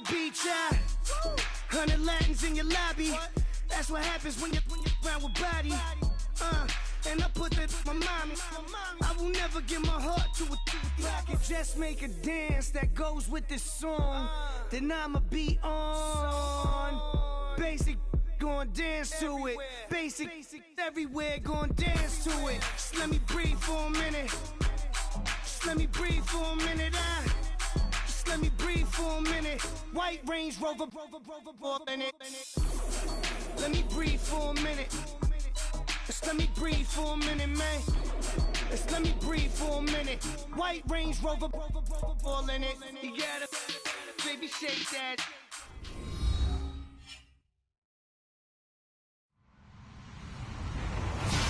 beat, child. 100 Latins in your lobby. That's what happens when you're around with body. And I put that my mommy. I will never give my heart to a I can just make a dance that goes with this song. Then I'ma be on. Basic, gon' dance to it. Basic, everywhere, gon' dance to it. Just let me breathe for a minute. Just let me breathe for a minute. Just let me breathe for a minute. White Range Rover, in it. Let me breathe for a minute. Just let me breathe for a minute, man. Just let me breathe for a minute. White Range Rover, all in it. You gotta, baby, shake that.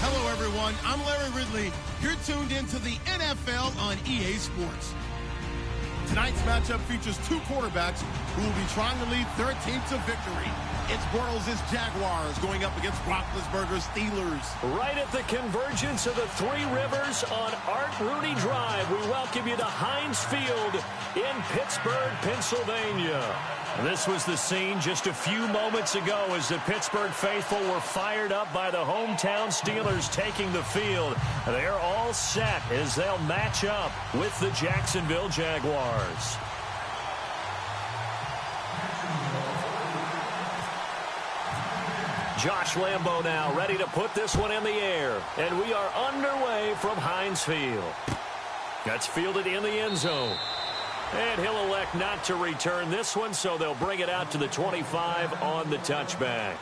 Hello, everyone. I'm Larry Ridley. You're tuned into the NFL on EA Sports. Tonight's matchup features two quarterbacks who will be trying to lead their team to victory. It's Bortles' Jaguars going up against Roethlisberger's Steelers. Right at the convergence of the Three Rivers on Art Rooney Drive, we welcome you to Heinz Field in Pittsburgh, Pennsylvania. This was the scene just a few moments ago as the Pittsburgh faithful were fired up by the hometown Steelers taking the field. They're all set as they'll match up with the Jacksonville Jaguars. Josh Lambo now ready to put this one in the air. And we are underway from Heinz Field. That's fielded in the end zone. And he'll elect not to return this one, so they'll bring it out to the 25 on the touchback.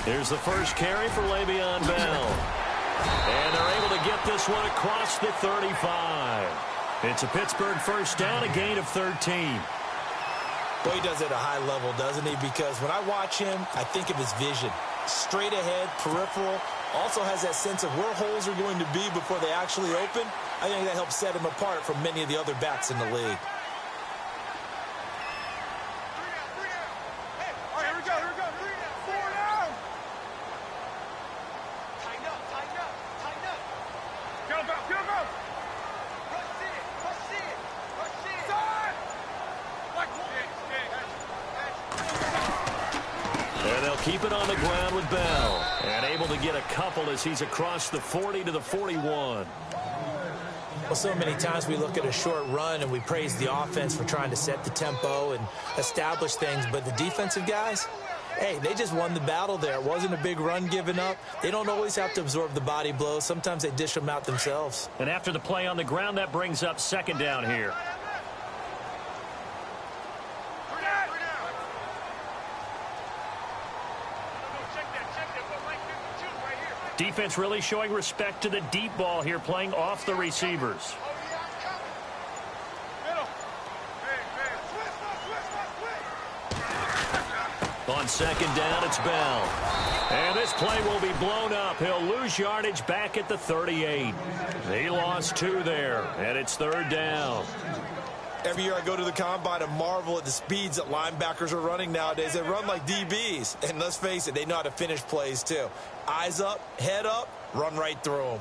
Here's the first carry for Le'Veon Bell. And they're able to get this one across the 35. It's a Pittsburgh first down, a gain of 13. Well, he does it at a high level, doesn't he? Because when I watch him, I think of his vision. Straight ahead, peripheral. Also has that sense of where holes are going to be before they actually open. I think that helps set him apart from many of the other backs in the league. Keep it on the ground with Bell. And able to get a couple as he's across the 40 to the 41. Well, so many times we look at a short run and we praise the offense for trying to set the tempo and establish things. But the defensive guys, hey, they just won the battle there. It wasn't a big run given up. They don't always have to absorb the body blows. Sometimes they dish them out themselves. And after the play on the ground, that brings up second down here. Defense really showing respect to the deep ball here, playing off the receivers. On second down, it's Bell. And this play will be blown up. He'll lose yardage back at the 38. He lost 2 there, and it's third down. Every year I go to the combine and marvel at the speeds that linebackers are running nowadays. They run like DBs. And let's face it, they know how to finish plays too. Eyes up, head up, run right through them.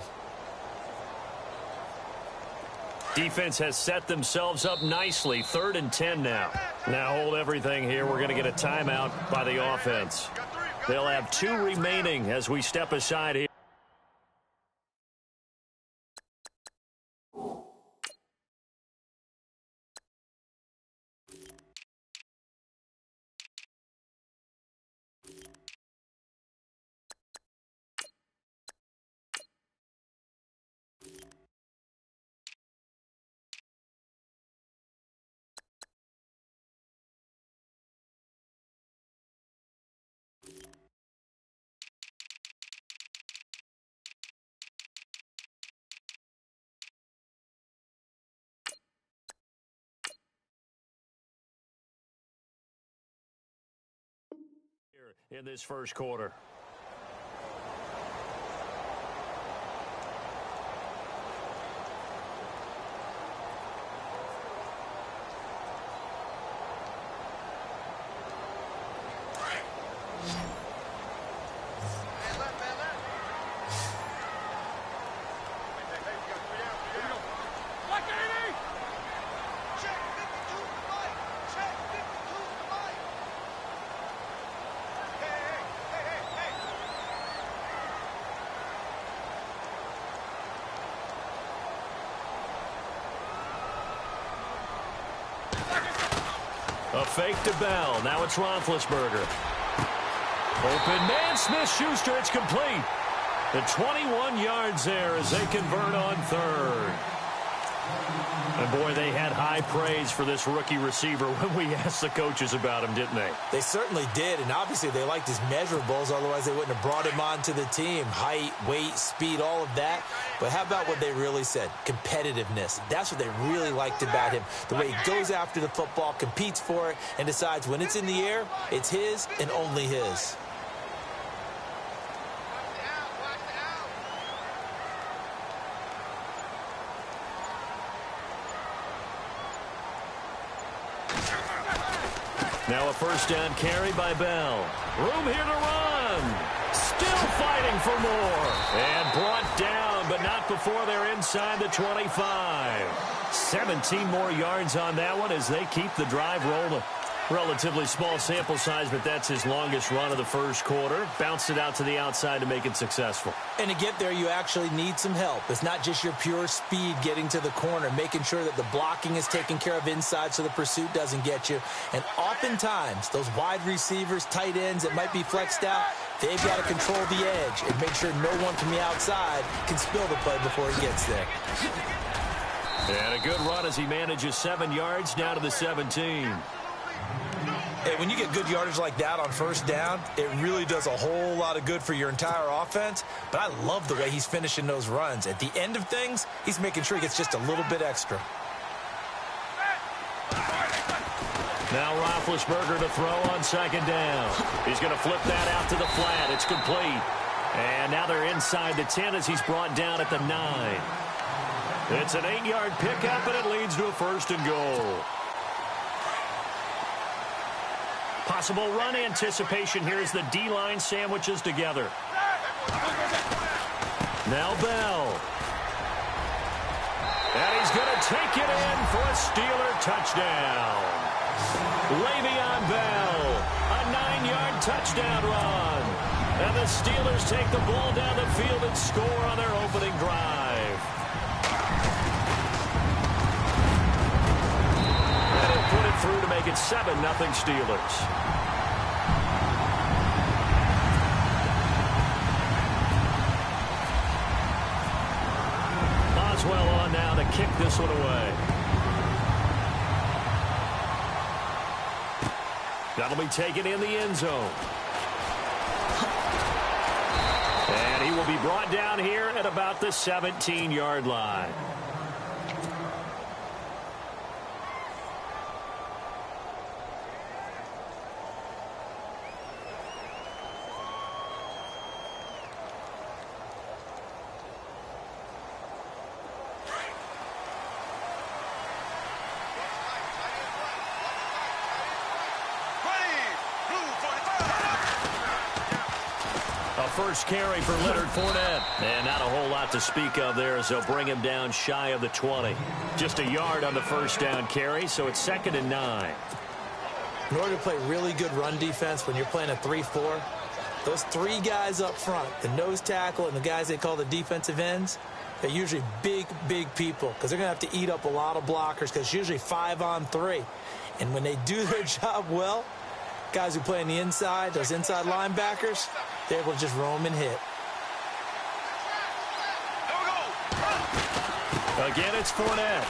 Defense has set themselves up nicely. 3rd and 10 now. Now hold everything here. We're going to get a timeout by the offense. They'll have 2 remaining as we step aside here. in this first quarter. A fake to Bell. Now it's Roethlisberger. Open man, Smith-Schuster. It's complete. The 21 yards there as they convert on third. And, boy, they had high praise for this rookie receiver when we asked the coaches about him, didn't they? They certainly did, and obviously they liked his measurables. Otherwise, they wouldn't have brought him onto the team. Height, weight, speed, all of that. But how about what they really said? Competitiveness. That's what they really liked about him. The way he goes after the football, competes for it, and decides when it's in the air, it's his and only his. Now a first down carry by Bell. Room here to run. Still fighting for more. And brought down, but not before they're inside the 25. 17 more yards on that one as they keep the drive rolling. Relatively small sample size, but that's his longest run of the first quarter. Bounced it out to the outside to make it successful. And to get there, you actually need some help. It's not just your pure speed getting to the corner, making sure that the blocking is taken care of inside so the pursuit doesn't get you. And oftentimes, those wide receivers, tight ends that might be flexed out, they've got to control the edge and make sure no one from the outside can spill the play before he gets there. And a good run as he manages 7 yards down to the 17. Hey, when you get good yardage like that on first down, it really does a whole lot of good for your entire offense. But I love the way he's finishing those runs. At the end of things, he's making sure he gets just a little bit extra. Now Roethlisberger to throw on second down. He's going to flip that out to the flat. It's complete. And now they're inside the 10 as he's brought down at the 9. It's an 8-yard pickup, and it leads to a first and goal. Possible run anticipation here as the D-line sandwiches together. Now Bell. And he's going to take it in for a Steeler touchdown. Le'Veon Bell, a 9-yard touchdown run. And the Steelers take the ball down the field and score on their opening drive. And he'll put it through to make it 7-0 Steelers. Well on now to kick this one away. That'll be taken in the end zone. And he will be brought down here at about the 17-yard line. First carry for Leonard Fournette. And not a whole lot to speak of there as they'll bring him down shy of the 20. Just a yard on the first down carry, so it's 2nd and 9. In order to play really good run defense when you're playing a 3-4, those 3 guys up front, the nose tackle and the guys they call the defensive ends, they're usually big, big people because they're going to have to eat up a lot of blockers because it's usually 5-on-3. And when they do their job well, guys who play on the inside, those inside linebackers, they're able to just roam and hit. Again, it's Fournette.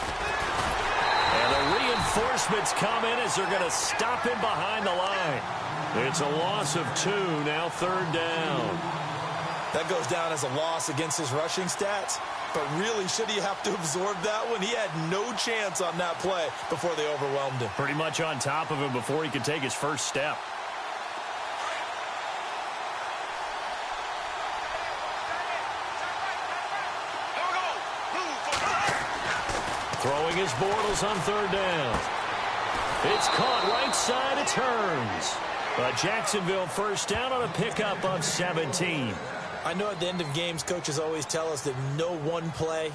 And the reinforcements come in as they're going to stop him behind the line. It's a loss of 2, now 3rd down. That goes down as a loss against his rushing stats. But really, should he have to absorb that one? He had no chance on that play before they overwhelmed him. Pretty much on top of him before he could take his first step. Throwing his Bortles on third down. It's caught right side. It turns. A Jacksonville first down on a pickup of 17. I know at the end of games, coaches always tell us that no one play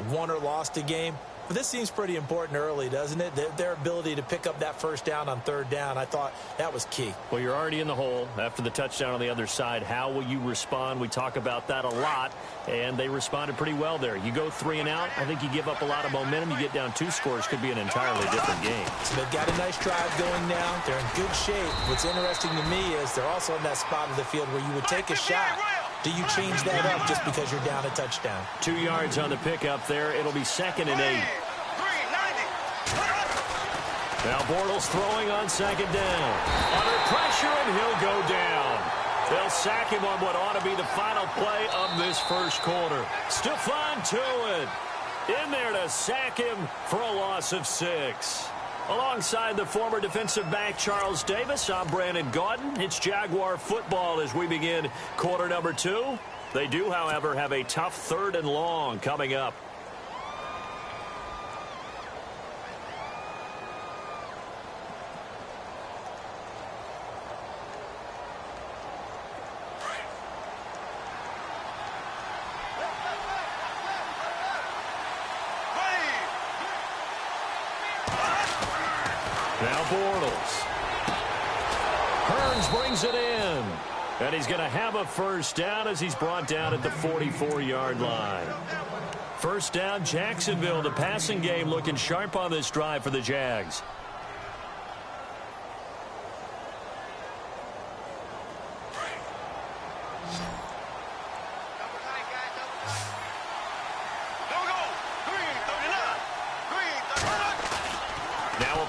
won or lost a game. But this seems pretty important early, doesn't it? Their ability to pick up that first down on third down, I thought that was key. Well, you're already in the hole after the touchdown on the other side. How will you respond? We talk about that a lot, and they responded pretty well there. You go 3 and out, I think you give up a lot of momentum. You get down 2 scores, could be an entirely different game. So they've got a nice drive going now. They're in good shape. What's interesting to me is they're also in that spot of the field where you would take a shot. Do you change that up just because you're down a touchdown? 2 yards on the pickup there. It'll be 2nd and 8. Now Bortles throwing on 2nd down. Under pressure, and he'll go down. They'll sack him on what ought to be the final play of this first quarter. Stephon Tuitt in there to sack him for a loss of 6. Alongside the former defensive back Charles Davis, I'm Brandon Gaudin. It's Jaguar football as we begin quarter number 2. They do, however, have a tough 3rd and long coming up. Now Bortles. Hearns brings it in. And he's going to have a first down as he's brought down at the 44-yard line. First down, Jacksonville. The passing game looking sharp on this drive for the Jags.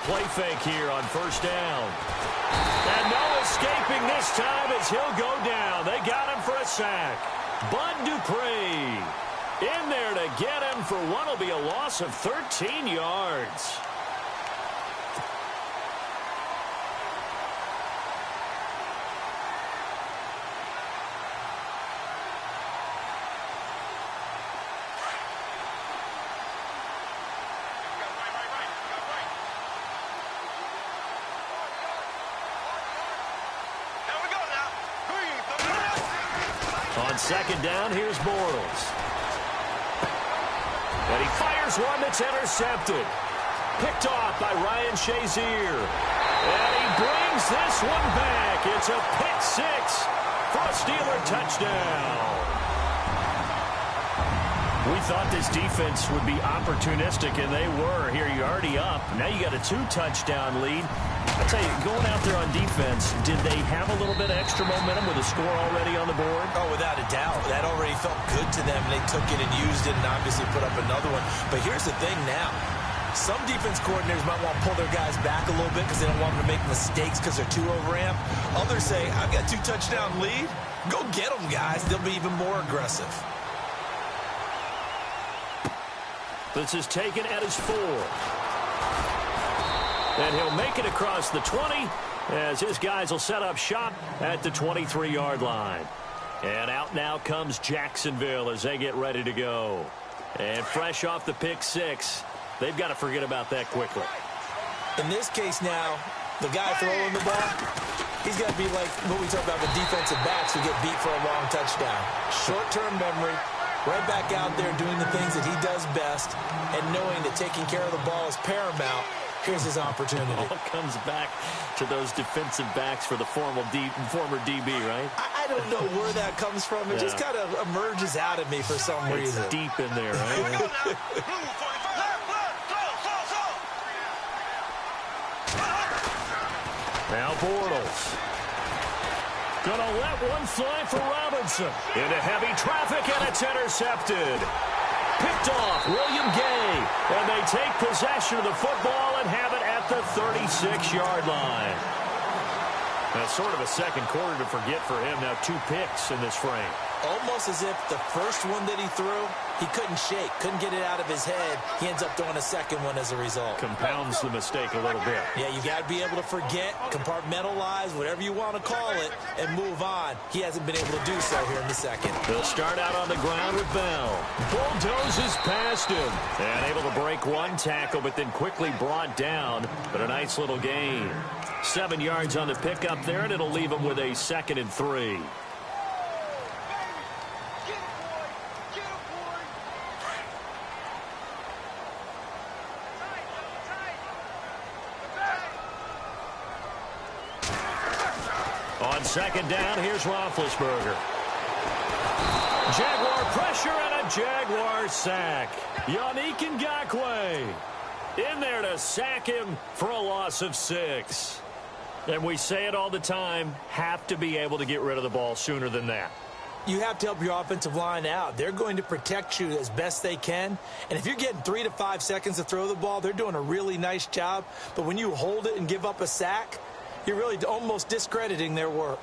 Play fake here on first down. And no escaping this time as he'll go down. They got him for a sack. Bud Dupree in there to get him for what will be a loss of 13 yards. On 2nd down, here's Bortles. And he fires one that's intercepted. Picked off by Ryan Shazier. And he brings this one back. It's a pick 6 for a Steeler touchdown. We thought this defense would be opportunistic, and they were. Here you're already up. Now you got a 2-touchdown lead. I tell you, going out there on defense, did they have a little bit of extra momentum with a score already on the board? Oh, without a doubt. That already felt good to them. They took it and used it and obviously put up another one. But here's the thing now. Some defense coordinators might want to pull their guys back a little bit because they don't want them to make mistakes because they're too overamped. Others say, I've got 2-touchdown lead. Go get them, guys. They'll be even more aggressive. This is taken at his 4. And he'll make it across the 20 as his guys will set up shop at the 23-yard line. And out now comes Jacksonville as they get ready to go. And fresh off the pick 6, they've got to forget about that quickly. In this case now, the guy throwing the ball, he's got to be like what we talk about with defensive backs who get beat for a long touchdown. Short-term memory, right back out there doing the things that he does best, and knowing that taking care of the ball is paramount. Here's his opportunity. All comes back to those defensive backs for the former DB, right? I don't know where that comes from. It just kind of emerges out of me for some reason. It's deep in there, right? Now Bortles. Gonna let one fly for Robinson. Into heavy traffic, and it's intercepted. Picked off, William Gay. And they take possession of the football and have it at the 36-yard line. That's sort of a second quarter to forget for him. Now 2 picks in this frame. almost as if the first one that he threw, he couldn't shake, couldn't get it out of his head. He ends up throwing a second one as a result. Compounds the mistake a little bit. Yeah, you got to be able to forget, compartmentalize, whatever you want to call it, and move on. He hasn't been able to do so here in the second. They'll start out on the ground with Bell. Bulldozes past him. And able to break one tackle, but then quickly brought down. But a nice little gain. 7 yards on the pickup there, and it'll leave him with a 2nd and 3. On 2nd down, here's Roethlisberger. Jaguar pressure and a Jaguar sack. Yannick Ngakoue in there to sack him for a loss of 6. And we say it all the time, have to be able to get rid of the ball sooner than that. You have to help your offensive line out. They're going to protect you as best they can. And if you're getting 3 to 5 seconds to throw the ball, they're doing a really nice job. But when you hold it and give up a sack, you're really almost discrediting their work.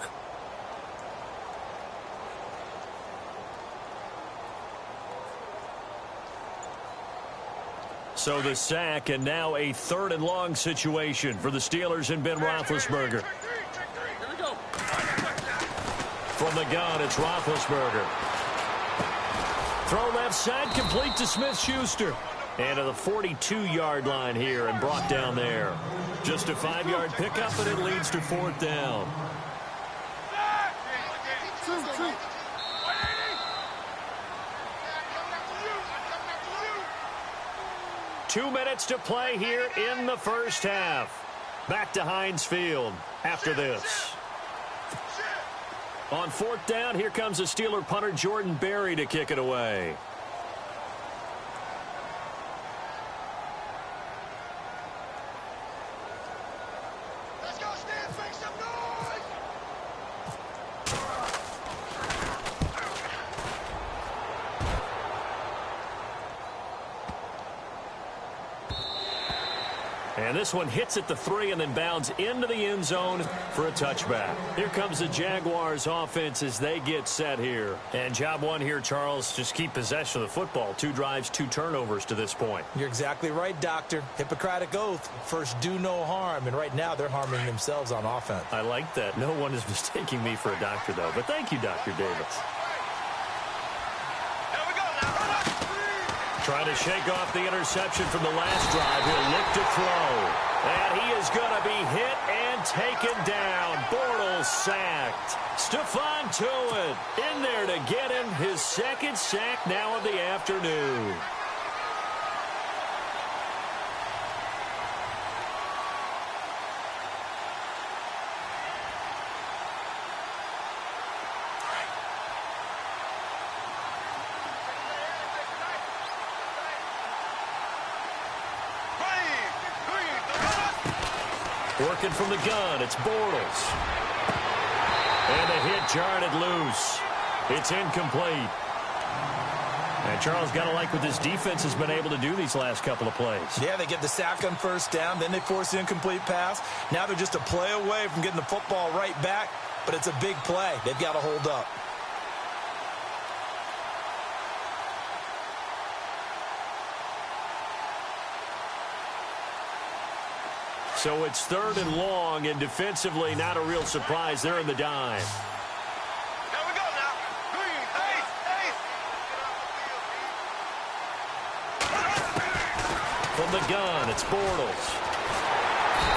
So the sack, and now a 3rd and long situation for the Steelers and Ben Roethlisberger. From the gun, it's Roethlisberger. Throw left side, complete to Smith-Schuster. And to the 42-yard line here and brought down there. Just a 5-yard pickup, and it leads to 4th down. Two minutes to play here in the first half. Back to Heinz Field after this. On 4th down, here comes the Steeler punter Jordan Berry to kick it away. Let's go, Stan, make some noise! And this one hits at the 3 and then bounds into the end zone for a touchback. Here comes the Jaguars offense as they get set here. And job one here, Charles, just keep possession of the football. 2 drives, 2 turnovers to this point. You're exactly right, Doctor. Hippocratic oath. First, do no harm. And right now, they're harming themselves on offense. I like that. No one is mistaking me for a doctor, though. But thank you, Dr. Davis. Trying to shake off the interception from the last drive. He'll look to throw. And he is going to be hit and taken down. Bortles sacked. Stephon Tuitt in there to get him his 2nd sack now of the afternoon. Working from the gun, it's Bortles. And the hit jarred it loose. It's incomplete. And Charles, got to like what this defense has been able to do these last couple of plays. Yeah, they get the sack on 1st down, then they force the incomplete pass. Now they're just a play away from getting the football right back, but it's a big play. They've got to hold up. So it's 3rd and long, and defensively, not a real surprise. They're in the dime. Here we go now. From the gun, it's Bortles.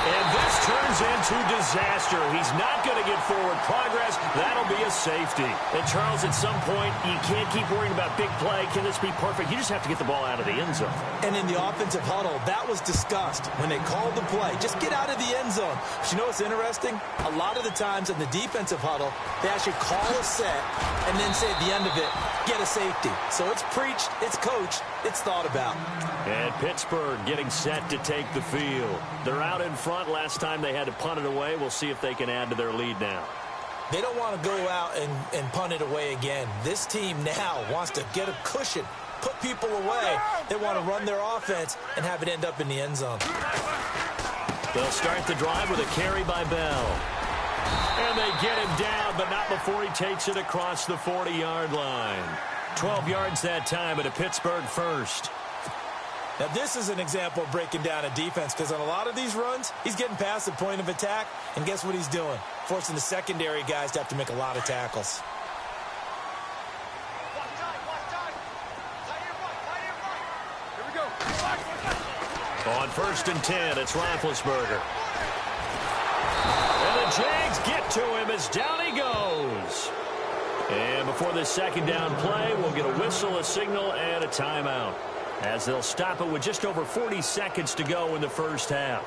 And this turns into disaster. He's not going to get forward progress. That'll be a safety. And, Charles, at some point, you can't keep worrying about big play. Can this be perfect? You just have to get the ball out of the end zone. And in the offensive huddle, that was discussed when they called the play. Just get out of the end zone. But you know what's interesting? A lot of the times in the defensive huddle, they actually call a set and then say at the end of it, get a safety. So it's preached, it's coached, it's thought about. And Pittsburgh getting set to take the field. They're out in front. Last time they had to punt it away. We'll see if they can add to their lead now. They don't want to go out and punt it away again. This team now wants to get a cushion, put people away. They want to run their offense and have it end up in the end zone. They'll start the drive with a carry by Bell. And they get him down, but not before he takes it across the 40-yard line. 12 yards that time at a Pittsburgh first. Now, this is an example of breaking down a defense, because on a lot of these runs, he's getting past the point of attack, and guess what he's doing? Forcing the secondary guys to have to make a lot of tackles. On 1st and 10, it's Roethlisberger. And the Jags get to him as down he goes. And before this second down play, we'll get a whistle, a signal, and a timeout, as they'll stop it with just over 40 seconds to go in the first half.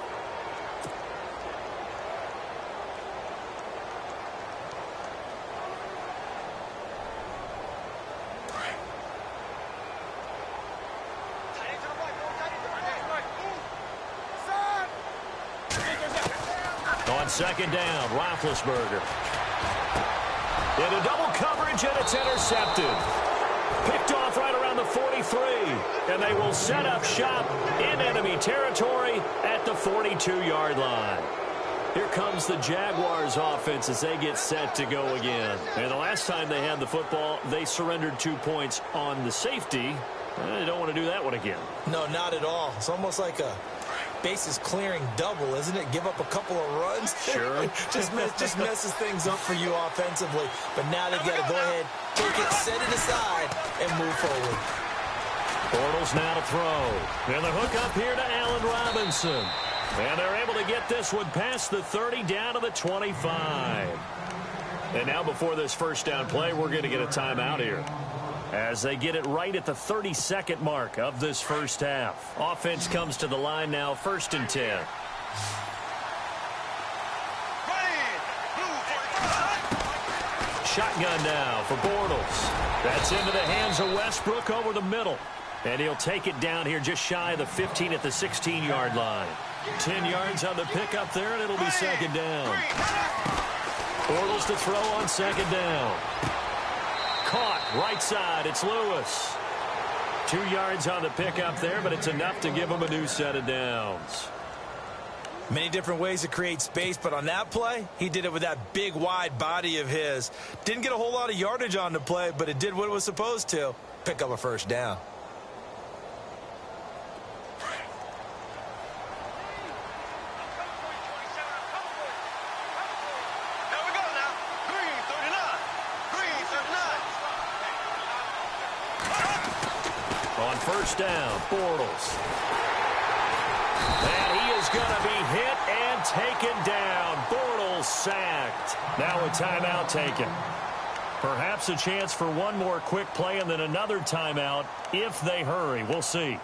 On second down, Roethlisberger. Into double coverage, and it's intercepted. Picked off right around the 43, and they will set up shop in enemy territory at the 42-yard line. Here comes the Jaguars offense as they get set to go again. And the last time they had the football, they surrendered 2 points on the safety. They don't want to do that one again. No, not at all. It's almost like a bases clearing double, isn't it? Give up a couple of runs. Sure. just messes things up for you offensively. But now they've got to go ahead, take it, set it aside, and move forward. Bortles now to throw. And the hook up here to Allen Robinson. And they're able to get this one past the 30 down to the 25. And now before this first down play, we're going to get a timeout here, as they get it right at the 32nd mark of this first half. Offense comes to the line now, 1st and 10. Shotgun now for Bortles. That's into the hands of Westbrook over the middle. And he'll take it down here just shy of the 15 at the 16-yard line. 10 yards on the pickup there, and it'll be second down. Bortles to throw on second down. Caught right side. It's Lewis. 2 yards on the pickup there, but it's enough to give him a new set of downs. Many different ways to create space, but on that play, he did it with that big, wide body of his. Didn't get a whole lot of yardage on the play, but it did what it was supposed to. Pick up a first down. On first down, Bortles. And he is going to be hit and taken down. Bortles sacked. Now a timeout taken. Perhaps a chance for one more quick play and then another timeout if they hurry. We'll see.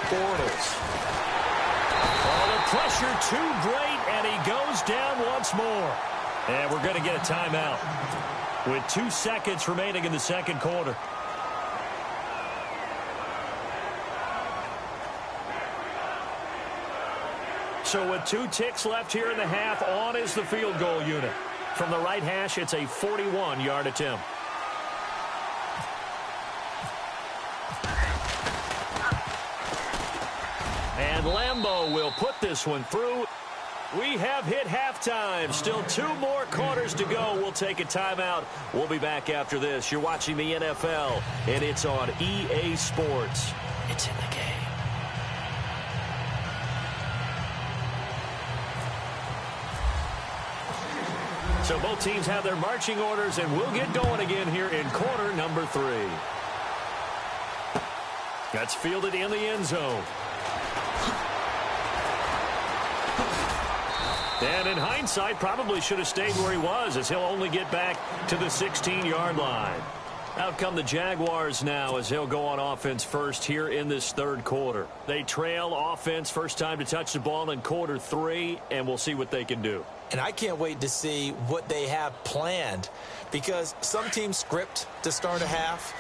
Bortles. Oh, the pressure too great, and he goes down once more. And we're going to get a timeout with 2 seconds remaining in the second quarter. So with 2 ticks left here in the half, on is the field goal unit. From the right hash, it's a 41-yard attempt. And Lambeau will put this one through. We have hit halftime. Still 2 more quarters to go. We'll take a timeout. We'll be back after this. You're watching the NFL, and it's on EA Sports. It's in the game. So both teams have their marching orders, and we'll get going again here in quarter number 3. That's fielded in the end zone. And in hindsight, probably should have stayed where he was, as he'll only get back to the 16-yard line. Out come the Jaguars now as he'll go on offense first here in this third quarter. They trail offense, first time to touch the ball in quarter 3, and we'll see what they can do. And I can't wait to see what they have planned, because some teams script to start a half.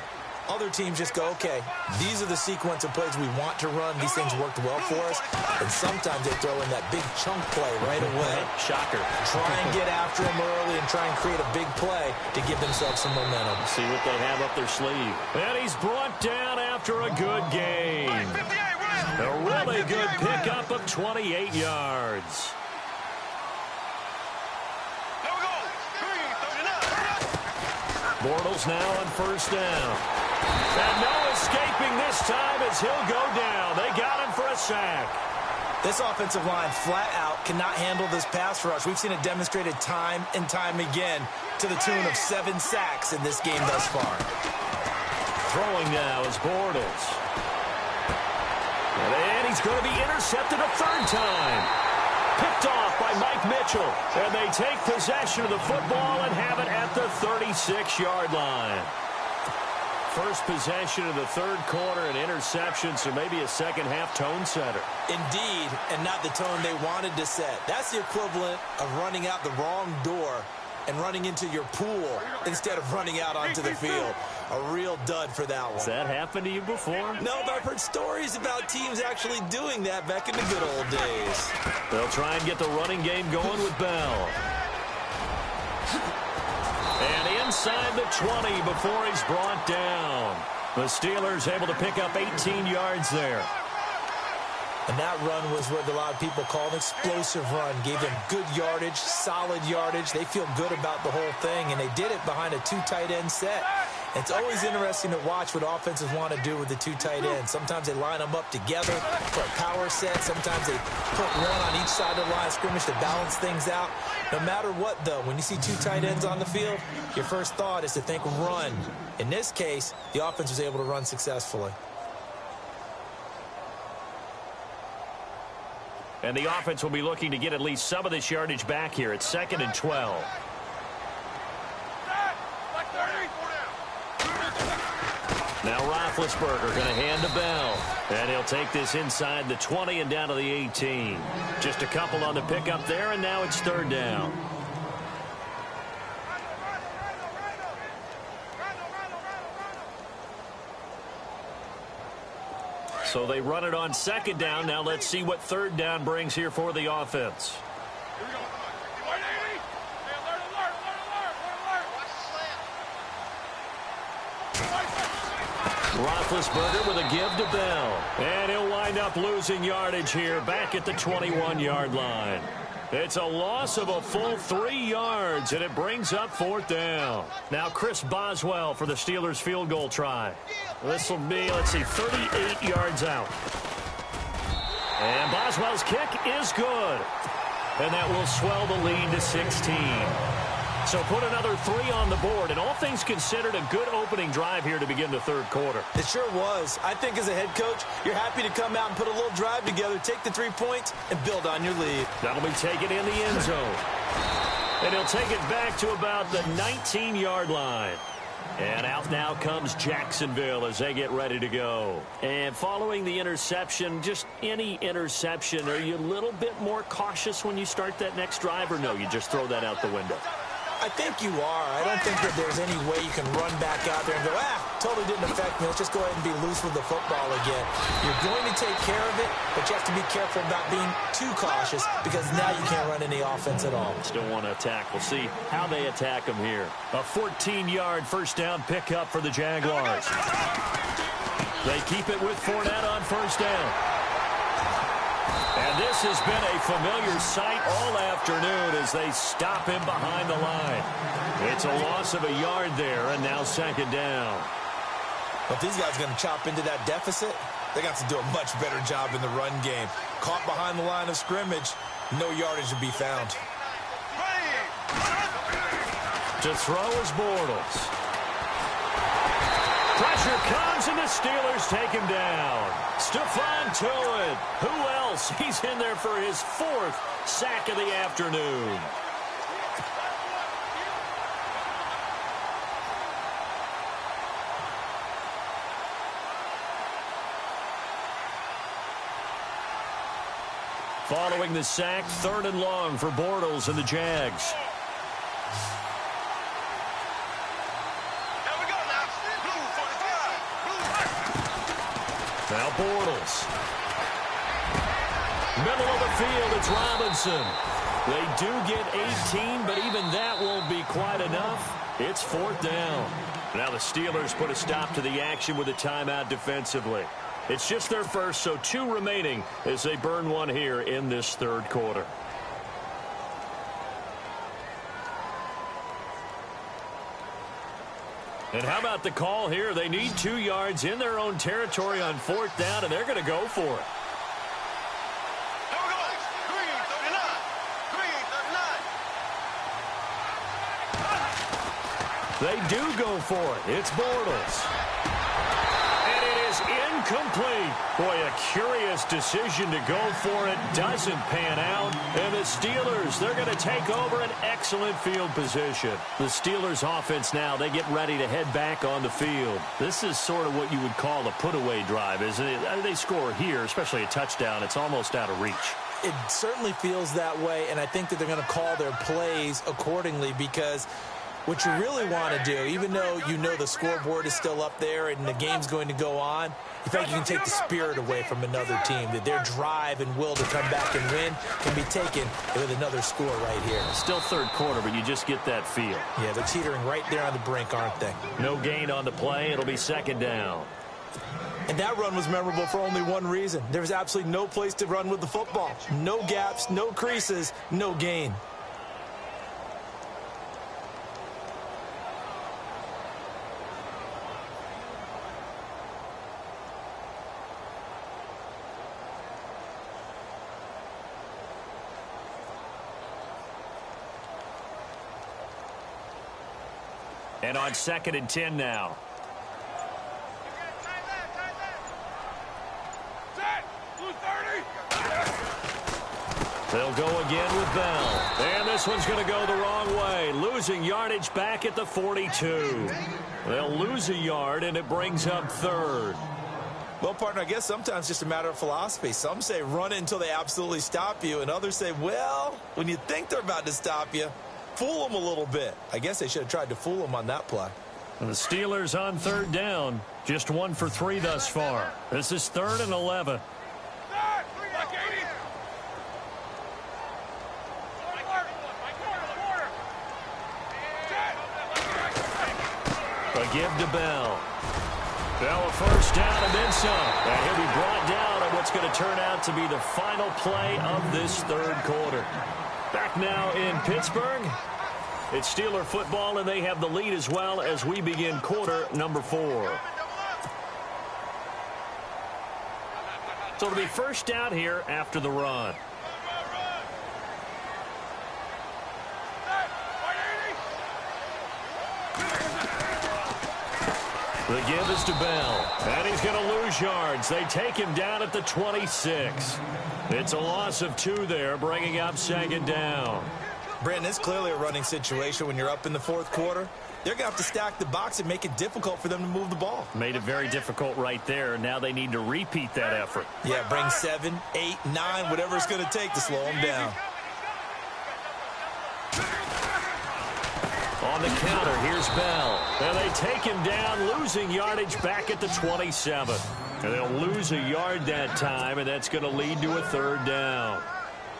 Other teams just go, okay, these are the sequence of plays we want to run. These things worked well for us. And sometimes they throw in that big chunk play right away. Shocker. Try and get after them early and try and create a big play to give themselves some momentum. See what they have up their sleeve. And he's brought down after a good game. A really good pickup of 28 yards. Bortles now on first down. And no escaping this time as he'll go down. They got him for a sack. This offensive line flat out cannot handle this pass rush. We've seen it demonstrated time and time again to the tune of 7 sacks in this game thus far. Throwing now is Bortles. And he's going to be intercepted a third time. Picked off by Mike Mitchell. And they take possession of the football and have it at the 36-yard line. First possession of the third quarter, an interception, so maybe a second-half tone setter. Indeed, and not the tone they wanted to set. That's the equivalent of running out the wrong door and running into your pool instead of running out onto the field. A real dud for that one. Has that happened to you before? No, but I've heard stories about teams actually doing that back in the good old days. They'll try and get the running game going with Bell. And inside the 20 before he's brought down. The Steelers able to pick up 18 yards there. And that run was what a lot of people call an explosive run. Gave them good yardage, solid yardage. They feel good about the whole thing, and they did it behind a 2 tight end set. It's always interesting to watch what offenses want to do with the 2 tight ends. Sometimes they line them up together for a power set. Sometimes they put one on each side of the line of scrimmage to balance things out. No matter what, though, when you see 2 tight ends on the field, your first thought is to think run. In this case, the offense was able to run successfully. And the offense will be looking to get at least some of this yardage back here. It's 2nd and 12. Now Roethlisberger going to hand to Bell. And he'll take this inside the 20 and down to the 18. Just a couple on the pickup there, and now it's 3rd down. So they run it on 2nd down. Now let's see what 3rd down brings here for the offense. Roethlisberger with a give to Bell. And he'll wind up losing yardage here back at the 21-yard line. It's a loss of a full 3 yards, and it brings up 4th down. Now Chris Boswell for the Steelers field goal try. This will be, let's see, 38 yards out. And Boswell's kick is good. And that will swell the lead to 16. So put another 3 on the board, and all things considered, a good opening drive here to begin the 3rd quarter. It sure was. I think as a head coach, you're happy to come out and put a little drive together, take the 3 points, and build on your lead. That'll be taken in the end zone. And he'll take it back to about the 19-yard line. And out now comes Jacksonville as they get ready to go. And following the interception, just any interception, are you a little bit more cautious when you start that next drive, or no, you just throw that out the window? I think you are. I don't think that there's any way you can run back out there and go, totally didn't affect me. Let's just go ahead and be loose with the football again. You're going to take care of it, but you have to be careful about being too cautious, because now you can't run any offense at all. Still want to attack. We'll see how they attack them here. A 14-yard first down pickup for the Jaguars. They keep it with Fournette on first down. And this has been a familiar sight all afternoon as they stop him behind the line. It's a loss of a yard there, and now 2nd down. But these guys are going to chop into that deficit. They got to do a much better job in the run game. Caught behind the line of scrimmage, no yardage to be found. To throw is Bortles. Pressure comes, and the Steelers take him down. Stephon Tuitt. Who else? He's in there for his 4th sack of the afternoon. Following the sack, 3rd and long for Bortles and the Jags. Now Bortles. Middle of the field, it's Robinson. They do get 18, but even that won't be quite enough. It's 4th down. Now the Steelers put a stop to the action with a timeout defensively. It's just their first, so 2 remaining as they burn one here in this 3rd quarter. And how about the call here? They need 2 yards in their own territory on 4th down, and they're going to go for it. They do go for it. It's Bortles. And it is incomplete. Boy, a curious decision to go for it. Doesn't pan out. And the Steelers, they're going to take over an excellent field position. The Steelers offense now, they get ready to head back on the field. This is sort of what you would call a put-away drive, isn't it? They score here, especially a touchdown. It's almost out of reach. It certainly feels that way, and I think that they're going to call their plays accordingly because what you really want to do, even though you know the scoreboard is still up there and the game's going to go on, in fact, you can take the spirit away from another team, that their drive and will to come back and win can be taken with another score right here. Still 3rd quarter, but you just get that feel. Yeah, they're teetering right there on the brink, aren't they? No gain on the play. It'll be 2nd down. And that run was memorable for only one reason. There was absolutely no place to run with the football. No gaps, no creases, no gain. And on 2nd and 10 now. They'll go again with Bell. And this one's going to go the wrong way. Losing yardage back at the 42. They'll lose a yard, and it brings up 3rd. Well, partner, I guess sometimes it's just a matter of philosophy. Some say run it until they absolutely stop you, and others say, well, when you think they're about to stop you, fool them a little bit. I guess they should have tried to fool them on that play. And the Steelers on 3rd down. Just 1 for 3 thus far. This is 3rd and 11. A give to Bell. Bell a 1st down and then some. And he'll be brought down on what's going to turn out to be the final play of this 3rd quarter. Back now in Pittsburgh. It's Steeler football, and they have the lead as well as we begin quarter number 4. So it'll be 1st down here after the run. The give is to Bell, and he's going to lose yards. They take him down at the 26. It's a loss of 2 there, bringing up 2nd down. Brandon, it's clearly a running situation when you're up in the 4th quarter. They're going to have to stack the box and make it difficult for them to move the ball. Made it very difficult right there. Now they need to repeat that effort. Yeah, bring 7, 8, 9, whatever it's going to take to slow them down. On the counter, here's Bell. And they take him down, losing yardage back at the 27. And they'll lose a yard that time, and that's going to lead to a 3rd down.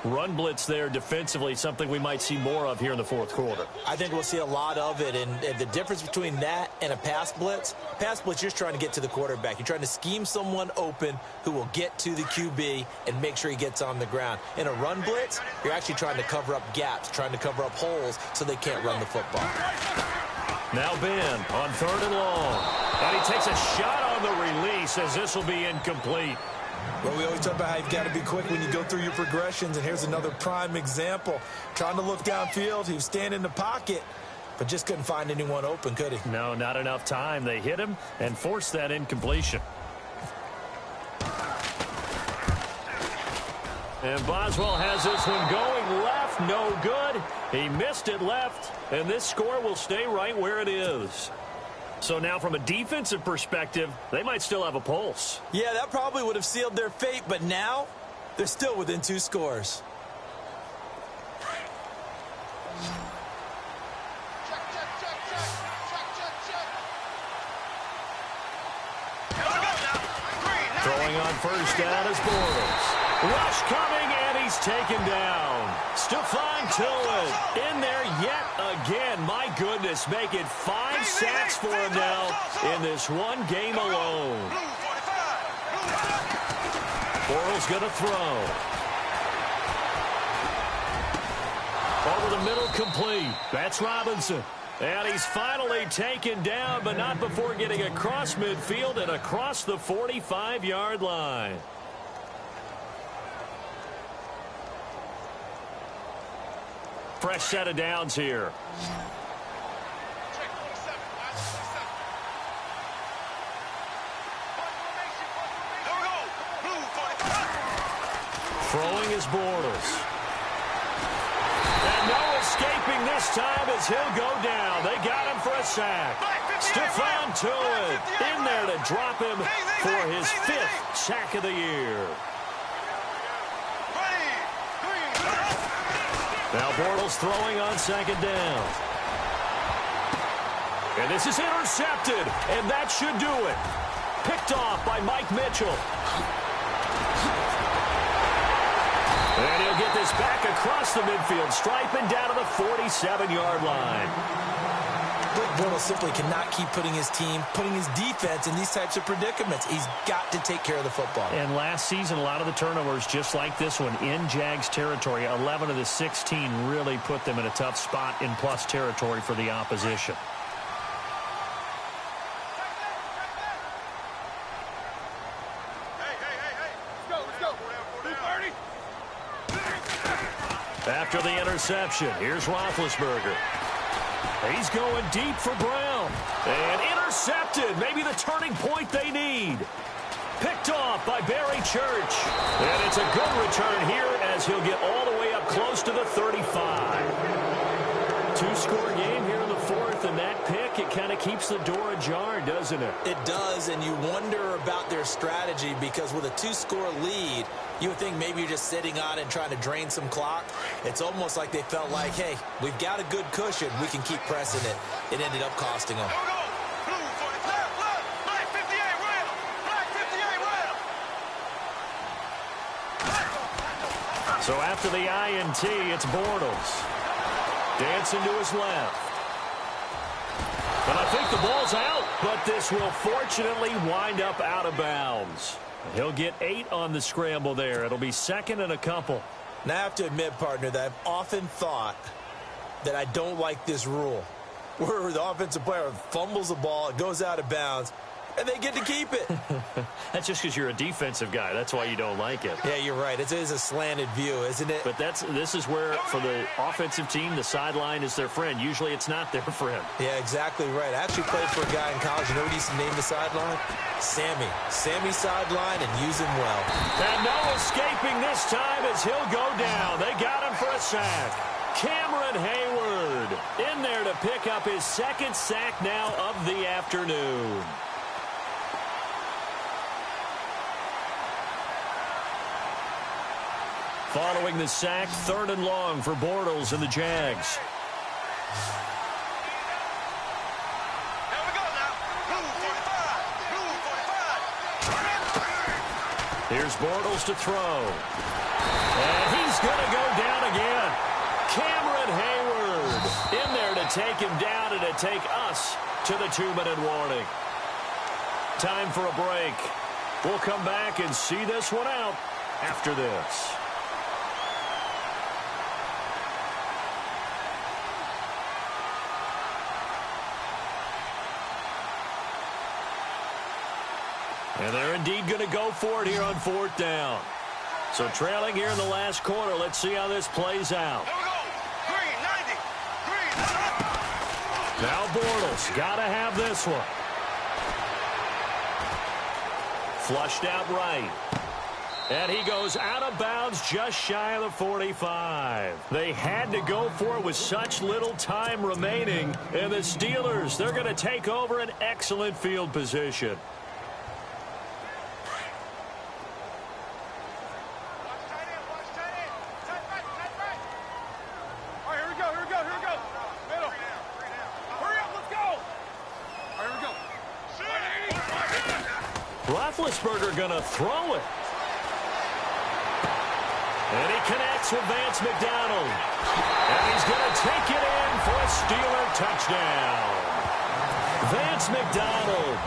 Run blitz there defensively, something we might see more of here in the 4th quarter. I think we'll see a lot of it, and the difference between that and a pass blitz, you're just trying to get to the quarterback. You're trying to scheme someone open who will get to the QB and make sure he gets on the ground. In a run blitz, you're actually trying to cover up gaps, trying to cover up holes so they can't run the football. Now Ben on 3rd and long. And he takes a shot on the release as this will be incomplete. Well, we always talk about how you've got to be quick when you go through your progressions, and here's another prime example. Trying to look downfield, he was standing in the pocket, but just couldn't find anyone open, could he? No, not enough time. They hit him and forced that incompletion. And Boswell has this one going left, no good. He missed it left, and this score will stay right where it is. So now from a defensive perspective, they might still have a pulse. Yeah, that probably would have sealed their fate, but now They're still within 2 scores. Throwing on first down is Bortles. Rush coming, and he's taken down. Stephon Tuitt in there yet again. My goodness, making 5 sacks for him now in this one game alone. Bortles going to throw. Over the middle, complete. That's Robinson. And he's finally taken down, but not before getting across midfield and across the 45-yard line. Fresh set of downs here. Throwing is Bortles. And no escaping this time as he'll go down. They got him for a sack. Stephon Tuitt in there to drop him for his 5th sack of the year. Now Bortles throwing on second down. And this is intercepted, and that should do it. Picked off by Mike Mitchell. And he'll get this back across the midfield, striping down to the 47-yard line. Bortles simply cannot keep putting his team, putting his defense in these types of predicaments. He's got to take care of the football. And last season, a lot of the turnovers, just like this one, in Jags territory, 11 of the 16 really put them in a tough spot in plus territory for the opposition. After the interception, here's Roethlisberger. He's going deep for Brown. And intercepted. Maybe the turning point they need. Picked off by Barry Church. And it's a good return here as he'll get all the way up close to the 35. 2-score game here in the 4th, and that pick, it kind of keeps the door ajar, doesn't it? It does, and you wonder about their strategy because with a 2-score lead, you would think maybe you're just sitting on it and trying to drain some clock. It's almost like they felt like, hey, we've got a good cushion. We can keep pressing it. It ended up costing them. So after the INT, it's Bortles. Dancing to his left. And I think the ball's out, but this will fortunately wind up out of bounds. He'll get 8 on the scramble there. It'll be 2nd and a couple. Now, I have to admit, partner, that I've often thought that I don't like this rule, where the offensive player fumbles the ball, it goes out of bounds, and they get to keep it. That's just because you're a defensive guy. That's why you don't like it. Yeah, you're right. It is a slanted view, isn't it? But this is where, for the offensive team, the sideline is their friend. Usually it's not their friend. Yeah, exactly right. I actually played for a guy in college. You know what he used to name the sideline? Sammy. Sammy sideline, and use him well. And no escaping this time as he'll go down. They got him for a sack. Cameron Hayward in there to pick up his 2nd sack now of the afternoon. Following the sack, 3rd and long for Bortles and the Jags. Here's Bortles to throw. And he's going to go down again. Cameron Hayward in there to take him down and to take us to the 2-minute warning. Time for a break. We'll come back and see this one out after this. And they're indeed going to go for it here on 4th down. So trailing here in the last quarter. Let's see how this plays out. Now Bortles got to have this one. Flushed out right. And he goes out of bounds just shy of the 45. They had to go for it with such little time remaining. And the Steelers, they're going to take over an excellent field position. Roethlisberger going to throw it. And he connects with Vance McDonald. And he's going to take it in for a Steeler touchdown. Vance McDonald,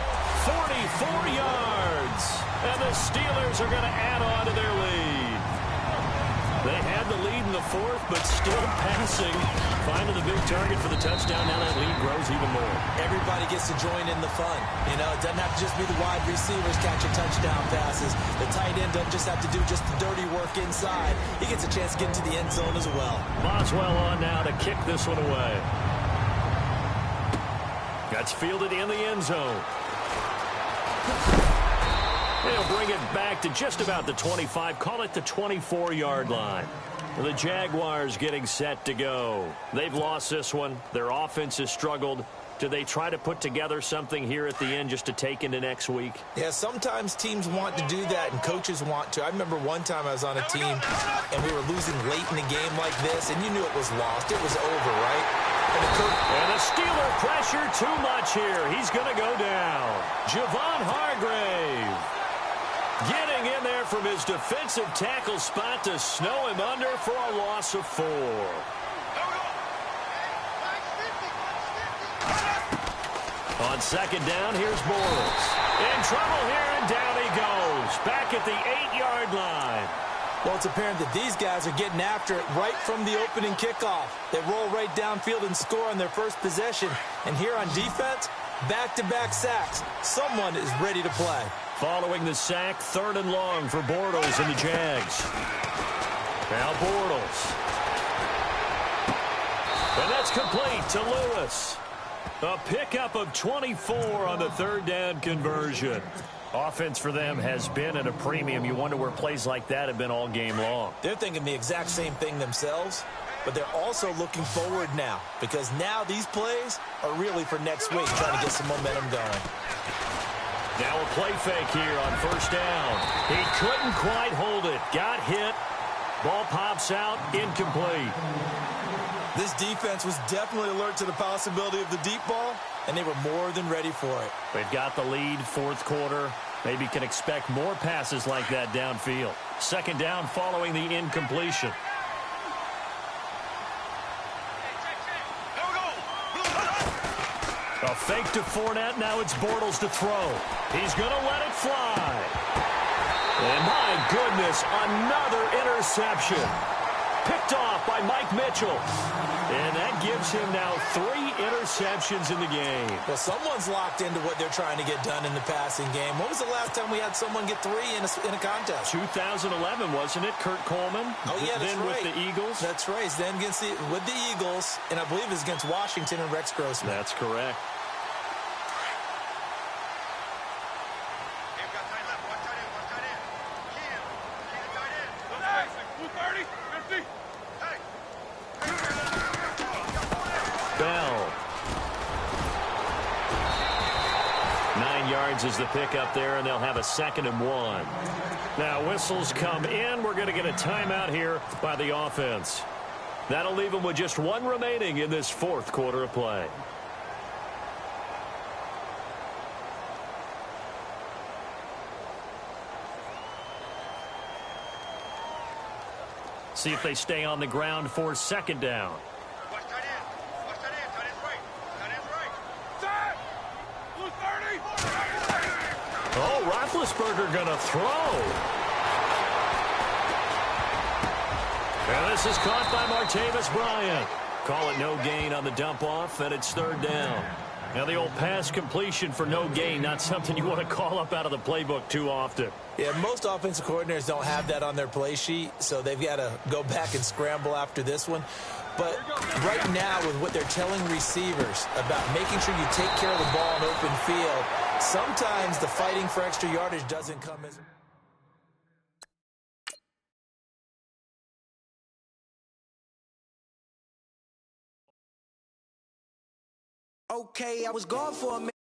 44 yards. And the Steelers are going to add on to their lead. They had the lead in the fourth, but still passing. Finding the big target for the touchdown. Now that lead grows even more. Everybody gets to join in the fun. You know, it doesn't have to just be the wide receivers catching touchdown passes. The tight end doesn't just have to do just the dirty work inside. He gets a chance to get into the end zone as well. Boswell on now to kick this one away. That's fielded in the end zone. They'll bring it back to just about the 25, call it the 24-yard line. The Jaguars getting set to go. They've lost this one. Their offense has struggled. Do they try to put together something here at the end just to take into next week? Yeah, sometimes teams want to do that and coaches want to. I remember one time I was on a team and we were losing late in a game like this, and you knew it was lost. It was over, right? And the Steeler pressure too much here. He's going to go down. Javon Hargrave getting in there from his defensive tackle spot to snow him under for a loss of 4. On second down, here's Bortles. In trouble here, and down he goes. Back at the 8-yard line. Well, it's apparent that these guys are getting after it right from the opening kickoff. They roll right downfield and score on their first possession. And here on defense, back-to-back sacks. Someone is ready to play. Following the sack, 3rd and long for Bortles and the Jags. Now Bortles. And that's complete to Lewis. A pickup of 24 on the 3rd down conversion. Offense for them has been at a premium. You wonder where plays like that have been all game long. They're thinking the exact same thing themselves, but they're also looking forward now, because now these plays are really for next week, trying to get some momentum going. Now a play fake here on 1st down. He couldn't quite hold it. Got hit. Ball pops out. Incomplete. This defense was definitely alert to the possibility of the deep ball, and they were more than ready for it. They've got the lead, 4th quarter. Maybe can expect more passes like that downfield. 2nd down following the incompletion. A fake to Fournette. Now it's Bortles to throw. He's going to let it fly. And my goodness, another interception. Picked off by Mike Mitchell. And that gives him now 3 interceptions in the game. Well, someone's locked into what they're trying to get done in the passing game. When was the last time we had someone get 3 in a contest? 2011, wasn't it? Kurt Coleman. Oh, yeah, that's then right. With the Eagles. That's right. Then with the Eagles, and I believe it's against Washington and Rex Grossman. That's correct. Bell. 9 yards is the pickup there, and they'll have a 2nd and 1. Now whistles come in. We're going to get a timeout here by the offense. That'll leave them with just 1 remaining in this 4th quarter of play. See if they stay on the ground for 2nd down. Oh, Roethlisberger going to throw. And this is caught by Martavis Bryant. Call it no gain on the dump off, and it's 3rd down. Now the old pass completion for no gain, not something you want to call up out of the playbook too often. Yeah, most offensive coordinators don't have that on their play sheet, so they've got to go back and scramble after this one. But right now, with what they're telling receivers about making sure you take care of the ball in open field, sometimes the fighting for extra yardage doesn't come as... Okay, I was gone for a minute.